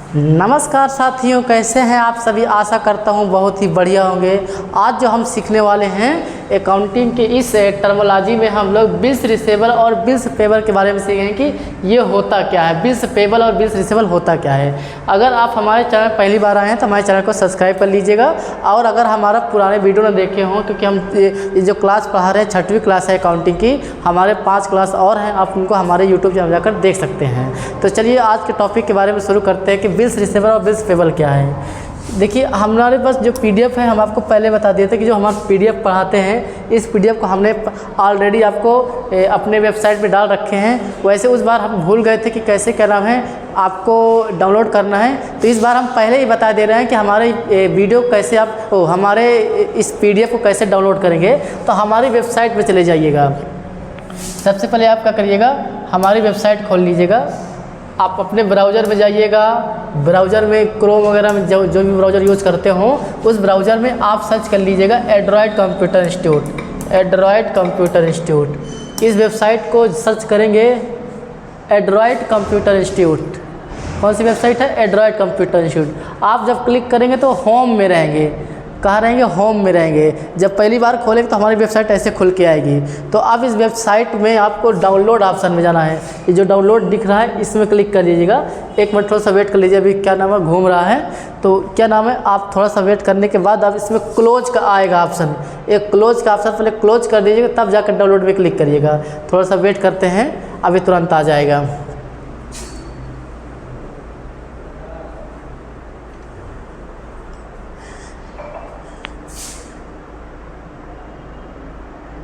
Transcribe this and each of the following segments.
नमस्कार साथियों, कैसे हैं आप सभी। आशा करता हूं बहुत ही बढ़िया होंगे। आज जो हम सीखने वाले हैं अकाउंटिंग के इस टर्मोलॉजी में हम लोग बिल्स रिसीवेबल और बिल्स पेबल के बारे में सीखेंगे कि ये होता क्या है, बिल्स पेबल और बिल्स रिसीवेबल होता क्या है। अगर आप हमारे चैनल पहली बार आए हैं तो हमारे चैनल को सब्सक्राइब कर लीजिएगा। और अगर हमारा पुराने वीडियो ना देखे हों, क्योंकि हम ये जो क्लास पढ़ा रहे हैं 6वीं क्लास है अकाउंटिंग की, हमारे 5 क्लास और हैं, आप उनको हमारे यूट्यूब चैनल जाकर देख सकते हैं। तो चलिए आज के टॉपिक के बारे में शुरू करते हैं कि बिल्स रिसीवेबल और बिल्स पेबल क्या है। देखिए, हमारे पास जो पीडीएफ है, हम आपको पहले बता दिए थे कि जो हमारा पीडीएफ पढ़ाते हैं, इस पीडीएफ को हमने ऑलरेडी आपको अपने वेबसाइट पे डाल रखे हैं। वैसे उस बार हम भूल गए थे कि कैसे क्या नाम है आपको डाउनलोड करना है, तो इस बार हम पहले ही बता दे रहे हैं कि हमारे वीडियो कैसे आप हमारे इस पीडीएफ को कैसे डाउनलोड करेंगे। तो हमारी वेबसाइट पर चले जाइएगा। सबसे पहले आप क्या करिएगा, हमारी वेबसाइट खोल लीजिएगा। आप अपने ब्राउज़र में जाइएगा। ब्राउज़र में क्रोम वगैरह में जो भी ब्राउज़र यूज़ करते हो, उस ब्राउज़र में आप सर्च कर लीजिएगा Android computer institute. Android computer institute, इस वेबसाइट को सर्च करेंगे। एंड्रॉयड कंप्यूटर इंस्टीट्यूट, कौन सी वेबसाइट है? Android computer institute. आप जब क्लिक करेंगे तो होम में रहेंगे। कहाँ रहेंगे? होम में रहेंगे। जब पहली बार खोलेंगे तो हमारी वेबसाइट ऐसे खुल के आएगी। तो अब इस वेबसाइट में आपको डाउनलोड ऑप्शन में जाना है। ये जो डाउनलोड दिख रहा है, इसमें क्लिक कर लीजिएगा। एक मिनट थोड़ा सा वेट कर लीजिए, अभी क्या नाम है घूम रहा है, तो क्या नाम है, आप थोड़ा सा वेट करने के बाद आप इसमें क्लोज का आएगा ऑप्शन। एक क्लोज का ऑप्शन पहले क्लोज कर दीजिएगा, तब जाकर डाउनलोड में क्लिक करिएगा। थोड़ा सा वेट करते हैं, अभी तुरंत आ जाएगा।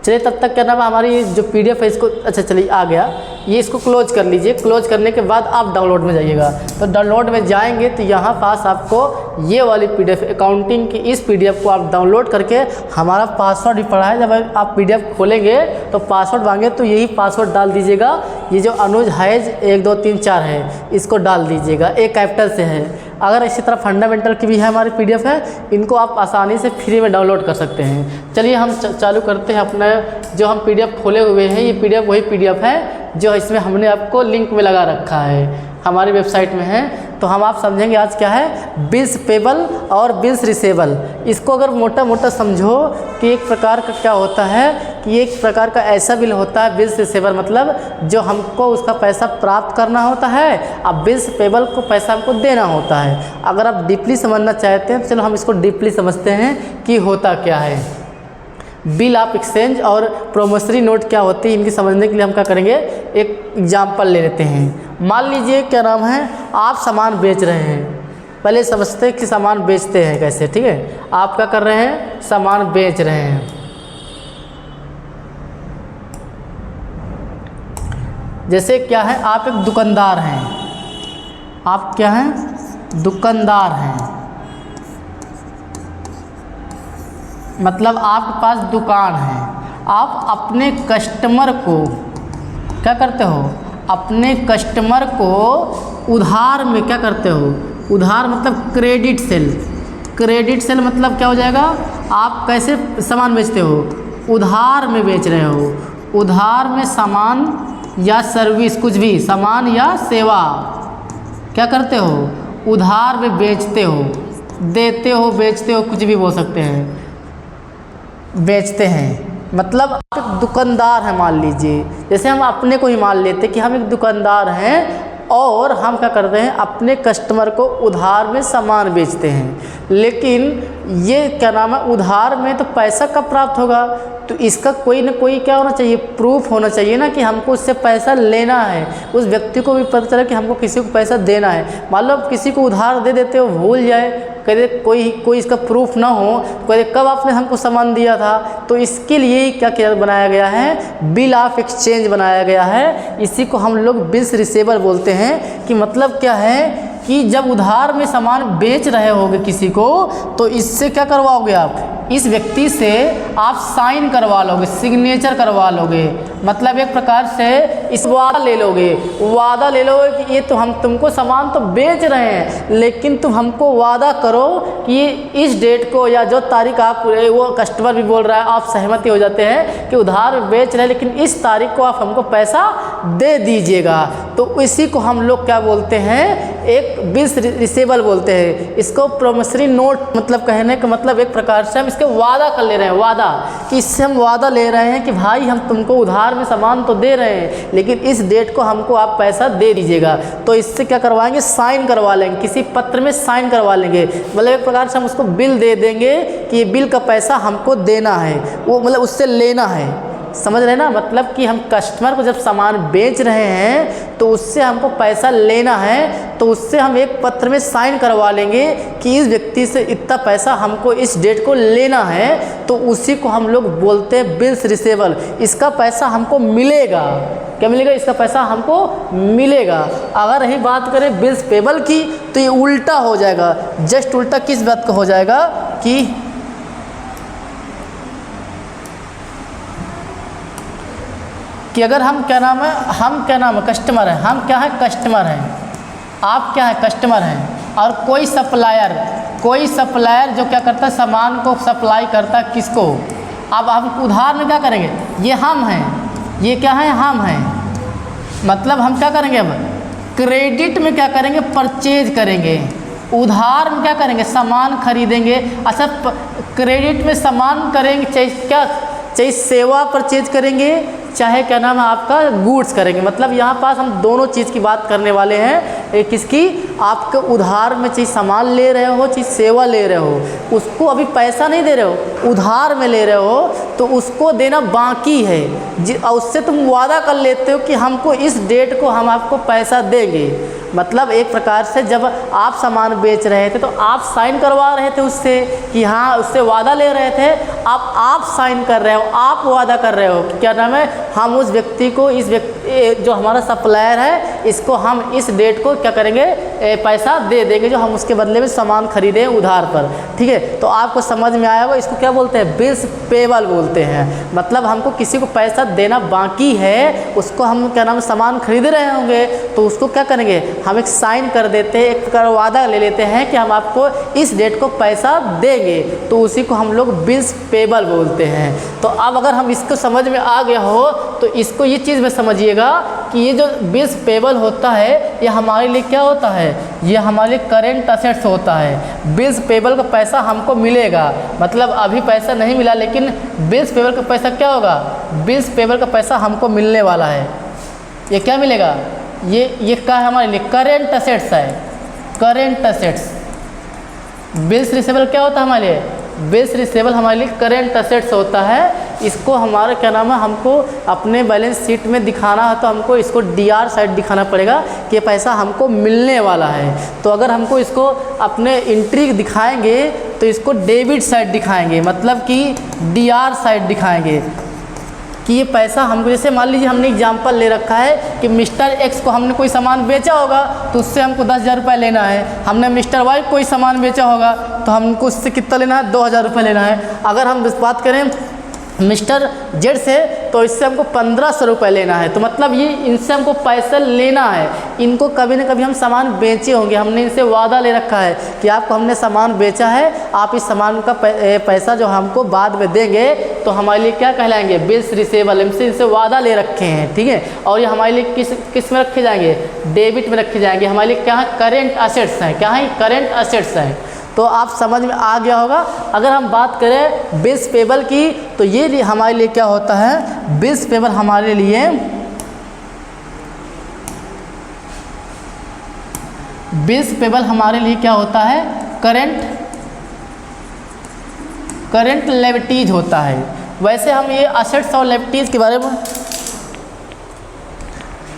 चलिए, तब तक क्या नाम है हमारी जो पीडीएफ है इसको, अच्छा चलिए आ गया ये, इसको क्लोज कर लीजिए। क्लोज करने के बाद आप डाउनलोड में जाइएगा। तो डाउनलोड में जाएंगे तो यहाँ पास आपको ये वाली पीडीएफ अकाउंटिंग की इस पीडीएफ को आप डाउनलोड करके, हमारा पासवर्ड भी पड़ा है। जब आप पीडीएफ खोलेंगे तो पासवर्ड मांगे तो यही पासवर्ड डाल दीजिएगा। ये जो अनुज हैज 1 2 3 4 है, इसको डाल दीजिएगा। एक कैपिटल से है। अगर इसी तरह फंडामेंटल की भी है हमारी पीडीएफ है, इनको आप आसानी से फ्री में डाउनलोड कर सकते हैं। चलिए हम चालू करते हैं अपना जो हम पीडीएफ खोले हुए हैं। ये पीडीएफ वही पीडीएफ है जो इसमें हमने आपको लिंक में लगा रखा है, हमारी वेबसाइट में है। तो हम आप समझेंगे आज क्या है बिल्स पेबल और बिल्स रिसीवेबल। इसको अगर मोटा मोटा समझो कि एक प्रकार का क्या होता है कि एक प्रकार का ऐसा बिल होता है बिल्स रिसीवेबल, मतलब जो हमको उसका पैसा प्राप्त करना होता है, अब बिल्स पेबल को पैसा हमको देना होता है। अगर आप डीपली समझना चाहते हैं तो चलो हम इसको डीपली समझते हैं कि होता क्या है। बिल ऑफ एक्सचेंज और प्रोमिसरी नोट क्या होती है, इनकी समझने के लिए हम क्या करेंगे, एक एग्जाम्पल ले लेते हैं। मान लीजिए क्या नाम है, आप सामान बेच रहे हैं। पहले समझते हैं कि सामान बेचते हैं कैसे, ठीक है। आप क्या कर रहे हैं, सामान बेच रहे हैं। जैसे क्या है, आप एक दुकानदार हैं। आप क्या हैं? दुकानदार हैं। मतलब आपके पास दुकान है। आप अपने कस्टमर को क्या करते हो, अपने कस्टमर को उधार में क्या करते हो, उधार मतलब क्रेडिट सेल। क्रेडिट सेल मतलब क्या हो जाएगा, आप कैसे सामान बेचते हो, उधार में बेच रहे हो। उधार में सामान या सर्विस, कुछ भी सामान या सेवा क्या करते हो, उधार में बेचते हो, देते हो, बेचते हो, कुछ भी बोल सकते हैं, बेचते हैं। मतलब आप एक दुकानदार हैं मान लीजिए। जैसे हम अपने को ही मान लेते कि हम एक दुकानदार हैं और हम क्या करते हैं, अपने कस्टमर को उधार में सामान बेचते हैं। लेकिन ये क्या नाम है, उधार में तो पैसा कब प्राप्त होगा, तो इसका कोई ना कोई क्या होना चाहिए, प्रूफ होना चाहिए ना कि हमको उससे पैसा लेना है। उस व्यक्ति को भी पता चले कि हमको किसी को पैसा देना है। मान लो आप किसी को उधार दे देते हो, भूल जाए, कहते कोई इसका प्रूफ ना हो, कहते कब आपने हमको सामान दिया था। तो इसके लिए क्या बनाया गया है, बिल ऑफ एक्सचेंज बनाया गया है। इसी को हम लोग बिल्स रिसीवेबल बोलते हैं। कि मतलब क्या है कि जब उधार में सामान बेच रहे होगे किसी को, तो इससे क्या करवाओगे आप, इस व्यक्ति से आप साइन करवा लोगे, सिग्नेचर करवा लोगे, मतलब एक प्रकार से इस वादा ले लोगे कि ये तो हम तुमको सामान तो बेच रहे हैं, लेकिन तुम हमको वादा करो कि इस डेट को या जो तारीख आप, वो कस्टमर भी बोल रहा है, आप सहमति हो जाते हैं कि उधार बेच रहे हैं लेकिन इस तारीख को आप हमको पैसा दे दीजिएगा। तो इसी को हम लोग क्या बोलते हैं, एक बिल्स रिसीवेबल बोलते हैं। इसको प्रोमिसरी नोट मतलब कहने का मतलब एक प्रकार से हम इसके वादा कर ले रहे हैं, वादा कि इससे हम वादा ले रहे हैं कि भाई हम तुमको उधार में सामान तो दे रहे हैं लेकिन इस डेट को हमको आप पैसा दे दीजिएगा। तो इससे क्या करवाएंगे, साइन करवा लेंगे, किसी पत्र में साइन करवा लेंगे, मतलब एक प्रकार से हम उसको बिल दे देंगे कि ये बिल का पैसा हमको देना है, वो मतलब उससे लेना है। समझ रहे हैं ना, मतलब कि हम कस्टमर को जब सामान बेच रहे हैं तो उससे हमको पैसा लेना है, तो उससे हम एक पत्र में साइन करवा लेंगे कि इस व्यक्ति से इतना पैसा हमको इस डेट को लेना है, तो उसी को हम लोग बोलते हैं बिल्स रिसीवेबल। इसका पैसा हमको मिलेगा, क्या मिलेगा, इसका पैसा हमको मिलेगा। अगर रही बात करें बिल्स पेबल की तो ये उल्टा हो जाएगा। जस्ट उल्टा किस बात का हो जाएगा कि अगर हम क्या नाम है कस्टमर हैं, हम क्या है कस्टमर हैं, आप क्या है कस्टमर हैं, और कोई सप्लायर जो क्या करता है सामान को सप्लाई करता है किसको, अब हम उधार में क्या करेंगे, ये हम हैं, ये क्या है हम हैं, मतलब हम क्या करेंगे, अब क्रेडिट में क्या करेंगे, परचेज करेंगे, उधार में क्या करेंगे, सामान खरीदेंगे। अच्छा क्रेडिट में सामान करेंगे, चाहे सेवा परचेज करेंगे, चाहे क्या नाम है आपका गुड्स करेंगे। मतलब यहाँ पास हम दोनों चीज़ की बात करने वाले हैं, किसकी, आपके उधार में चाहे सामान ले रहे हो चाहे सेवा ले रहे हो, उसको अभी पैसा नहीं दे रहे हो, उधार में ले रहे हो, तो उसको देना बाकी है। उससे तुम वादा कर लेते हो कि हमको इस डेट को हम आपको पैसा देंगे। मतलब एक प्रकार से जब आप सामान बेच रहे थे तो आप साइन करवा रहे थे उससे कि हाँ, उससे वादा ले रहे थे, आप साइन कर रहे हो, आप वादा कर रहे हो कि क्या नाम है, हम उस व्यक्ति को, इस व्यक्ति जो हमारा सप्लायर है, इसको हम इस डेट को क्या करेंगे, पैसा दे देंगे जो हम उसके बदले में सामान खरीदे उधार पर। ठीक है, तो आपको समझ में आया होगा, इसको क्या बोलते हैं, बिल्स पेबल बोलते हैं। मतलब हमको किसी को पैसा देना बाकी है, उसको हम क्या नाम सामान खरीद रहे होंगे, तो उसको क्या करेंगे, हम एक साइन कर देते हैं, एक प्रकार वादा ले लेते हैं कि हम आपको इस डेट को पैसा देंगे, तो उसी को हम लोग बिल्स पेबल बोलते हैं। तो अब अगर हम इसको समझ में आ गया हो तो इसको ये चीज़ में समझिएगा कि ये जो बिल्स पेबल होता है ये हमारे लिए क्या होता है, ये हमारे लिए करेंट असेट्स होता है। बिल्स पेबल का पैसा हमको मिलेगा, मतलब अभी पैसा नहीं मिला लेकिन बिल्स पेबल का पैसा क्या होगा, बिल्स पेबल का पैसा हमको मिलने वाला है। ये क्या मिलेगा, ये क्या है हमारे लिए, करेंट असेट्स है, करेंट असेट्स। बिल्स रिसीवेबल क्या होता है हमारे लिए, बिल्स रिसीवेबल हमारे लिए करेंट असेट्स होता है। इसको हमारा क्या नाम है, हमको अपने बैलेंस शीट में दिखाना है तो हमको इसको डीआर साइड दिखाना पड़ेगा कि ये पैसा हमको मिलने वाला है। तो अगर हमको इसको अपने एंट्री दिखाएंगे तो इसको डेबिट साइड दिखाएंगे, मतलब कि डीआर साइड दिखाएंगे कि ये पैसा हमको, जैसे मान लीजिए हमने एग्जाम्पल ले रखा है कि मिस्टर एक्स को हमने कोई सामान बेचा होगा तो उससे हमको 10,000 रुपये लेना है, हमने मिस्टर वाई कोई सामान बेचा होगा तो हमको उससे कितना लेना है, 2,000 रुपये लेना है। अगर हम बात करें मिस्टर जेड से तो इससे हमको 1,500 रुपये लेना है। तो मतलब ये इनसे हमको पैसा लेना है, इनको कभी ना कभी हम सामान बेचे होंगे, हमने इनसे वादा ले रखा है कि आपको हमने सामान बेचा है, आप इस सामान का पैसा जो हमको बाद में देंगे, तो हमारे लिए क्या कहलाएंगे, बिल्स रिसीवेबल। हमसे इनसे वादा ले रखे हैं, ठीक है। और ये हमारे लिए किस में रखे जाएंगे, डेबिट में रखे जाएंगे। हमारे लिए क्या है, करेंट असेट्स हैं, क्या है, करेंट असेट्स हैं। तो आप समझ में आ गया होगा। अगर हम बात करें बिल्स पेबल की तो ये हमारे लिए क्या होता है, बिल्स पेबल हमारे लिए क्या होता है, करेंट लायबिलिटीज होता है। वैसे हम ये असेट्स और लायबिलिटीज के बारे में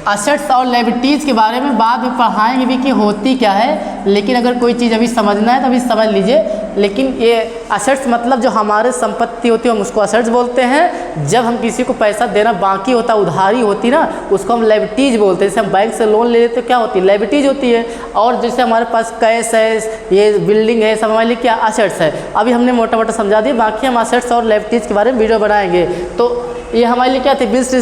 असेट्स और लायबिलिटीज़ के बारे में बाद में पढ़ाएंगे भी कि होती क्या है, लेकिन अगर कोई चीज़ अभी समझना है तो अभी समझ लीजिए। लेकिन ये असेट्स मतलब जो हमारे संपत्ति होती है हम उसको असेट्स बोलते हैं। जब हम किसी को पैसा देना बाकी होता, उधारी होती ना, उसको हम लायबिलिटीज़ बोलते हैं। जैसे हम बैंक से लोन ले लेते तो क्या होती है, लायबिलिटीज़ होती है। और जैसे हमारे पास कैश है, ये बिल्डिंग है, सब हमारे लिए क्या असेट्स है। अभी हमने मोटा मोटा समझा दिया, बाकी हम असेट्स और लायबिलिटीज़ के बारे में वीडियो बनाएंगे। तो ये हमारे लिए क्या थी, बिल्स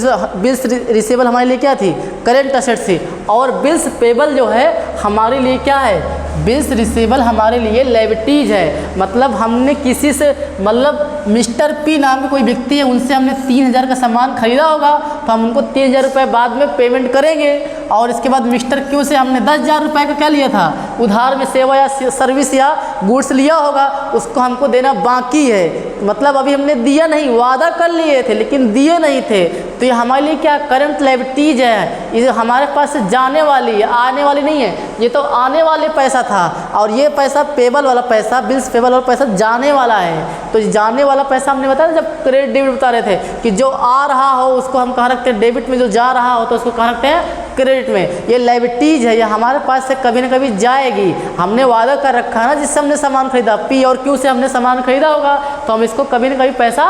रिसीवेबल हमारे लिए क्या थी, करेंट असेट्स थी। और बिल्स पेबल जो है हमारे लिए क्या है, बिल्स रिसीवेबल हमारे लिए लायबिलिटीज़ है। मतलब हमने किसी से, मतलब मिस्टर पी नाम के कोई व्यक्ति है, उनसे हमने 3000 का सामान खरीदा होगा तो हम उनको 3000 रुपये बाद में पेमेंट करेंगे। और इसके बाद मिस्टर क्यू से हमने 10,000 रुपये का क्या लिया था, उधार में सेवा या सर्विस या गुड्स लिया होगा, उसको हमको देना बाकी है। मतलब अभी हमने दिया नहीं, वादा कर लिए थे लेकिन दिए नहीं थे। तो ये हमारे लिए क्या, करंट लायबिलिटीज़ है। ये हमारे पास से जाने वाली है, आने वाली नहीं है। ये तो आने वाले पैसा था, और ये पैसा पेबल वाला पैसा, बिल्स पेबल वाला पैसा जाने वाला है। तो जाने वाला पैसा हमने बताया जब क्रेडिट डेबिट बता रहे थे कि जो आ रहा हो उसको हम कहाँ रखते हैं, डेबिट में, जो जा रहा हो तो उसको कहाँ रखते हैं, क्रेडिट में। ये लायबिलिटीज़ है, ये हमारे पास से कभी ना कभी जाएगी। हमने वादा कर रखा है ना, जिससे हमने सामान खरीदा, पी और क्यू से हमने सामान खरीदा होगा तो हम इसको कभी ना कभी पैसा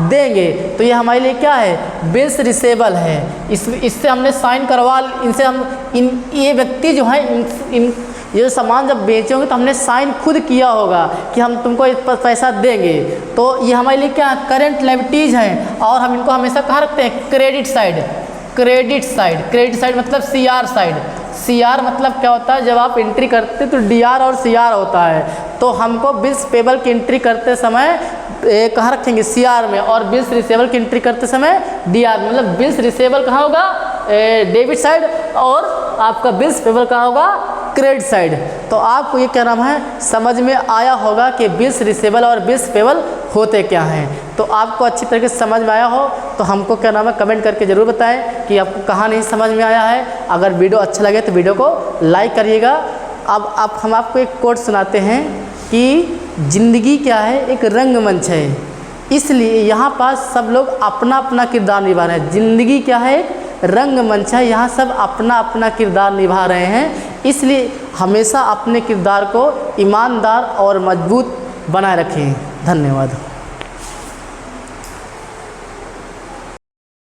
देंगे। तो ये हमारे लिए क्या है, बिल्स रिसेबल है। इससे हमने साइन करवा, इनसे हम ये व्यक्ति जो है ये जो सामान जब बेचे होंगे तो हमने साइन खुद किया होगा कि हम तुमको इस पर पैसा देंगे। तो ये हमारे लिए क्या, करंट लायबिलिटीज़ हैं। और हम इनको हमेशा कहाँ रखते हैं, क्रेडिट साइड। क्रेडिट साइड मतलब CR साइड। CR मतलब क्या होता है, जब आप एंट्री करते तो DR और CR होता है। तो हमको बिल्स पेबल की एंट्री करते समय कहाँ रखेंगे, CR में, और बिल्स रिसेबल की एंट्री करते समय DR। मतलब बिल्स रिसेबल कहाँ होगा, डेबिट साइड, और आपका बिल्स पेबल कहाँ होगा, क्रेडिट साइड। तो आपको ये क्या नाम है, समझ में आया होगा कि बिल्स रिसेबल और बिल्स पेबल होते क्या हैं। तो आपको अच्छी तरीके से समझ में आया हो तो हमको क्या नाम है, कमेंट करके ज़रूर बताएं कि आपको कहाँ नहीं समझ में आया है। अगर वीडियो अच्छा लगे तो वीडियो को लाइक करिएगा। अब हम आपको एक कोट सुनाते हैं कि ज़िंदगी क्या है, एक रंगमंच है, इसलिए यहाँ पास सब लोग अपना अपना किरदार निभा रहे हैं। ज़िंदगी क्या है, रंगमंच है, यहाँ सब अपना अपना किरदार निभा रहे हैं। इसलिए हमेशा अपने किरदार को ईमानदार और मजबूत बनाए रखें। धन्यवाद।